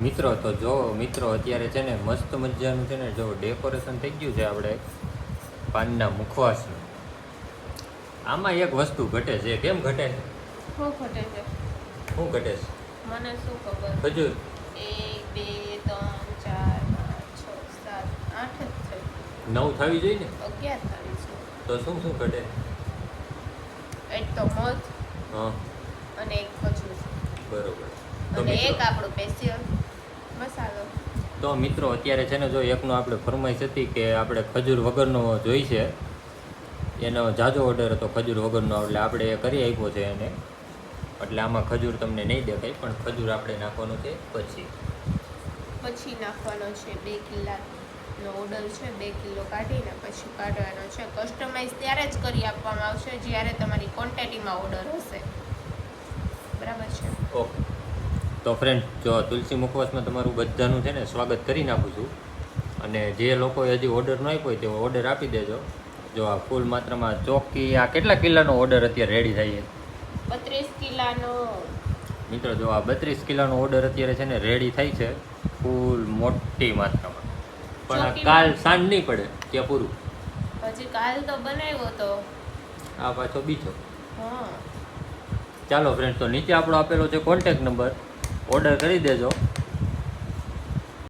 મિત્રો તો જો મિત્રો અત્યારે છે ને મસ્ત મજાનું છે ને જો ડેકોરેશન થઈ ગયું છે આપણે પાનના મુખવાસનું. આમાં એક વસ્તુ ઘટે છે. કેમ ઘટે છે? શું ઘટે છે? શું ઘટે છે? મને શું ખબર. ખજૂર 1 2 3 4 5 6 7 8 જ છે. 9 થવી જોઈએ ને? 11 થાળી છે. તો શું શું ઘટે? એક તો મધ હા અને એક ખજૂર બરોબર. તો અને એક મિત્રો આપણો સ્પેશિયલ મસાલો. તો મિત્રો અત્યારે છે ને જો એકનો આપણે ફરમાઈશ હતી કે આપણે ખજૂર વગરનો જોઈ છે. એનો જાજો ઓર્ડર હતો ખજૂર વગરનો, એટલે આપણે એ કરી આપ્યો છે એને. એટલે આમાં ખજૂર તમને નહીં દેખાય, પણ ખજૂર આપણે નાખવાનું છે પછી નાખવાનો છે 2 કિલોનો ઓર્ડર છે. 2 કિલો કાઢીને પછી કાઢવાનો છે. કસ્ટમાઇઝ ત્યારે જ કરી આપવામાં આવશે જ્યારે તમારી ક્વોન્ટિટીમાં ઓર્ડર હશે. બરાબર છે? ઓકે. તો ફ્રેન્ડ, જો તુલસી મુખવાસમાં તમારું બધાનું છે ને સ્વાગત કરી નાખું છું. અને જે લોકોએ હજી ઓર્ડર ન આપ્યો હોય તે ઓર્ડર આપી દેજો. જો આ ફૂલ માત્રામાં ચોખ્ખી આ કેટલા કિલ્લાનો ઓર્ડર અત્યારે રેડી થાય છે? 32 કિલોનો. મિત્રો જો આ 32 કિલોનો ઓર્ડર અત્યારે છે ને રેડી થાય છે ફૂલ મોટી માત્રામાં. પણ આ કાલ સાંજ નહીં પડે ત્યાં પૂરું. હજી કાલ તો બનાવ્યો તો. આ પાછો બીજો. હા. ચાલો ફ્રેન્ડ, તો નીચે આપણો આપેલો છે કોન્ટેક્ટ નંબર, ઓર્ડર કરી દેજો.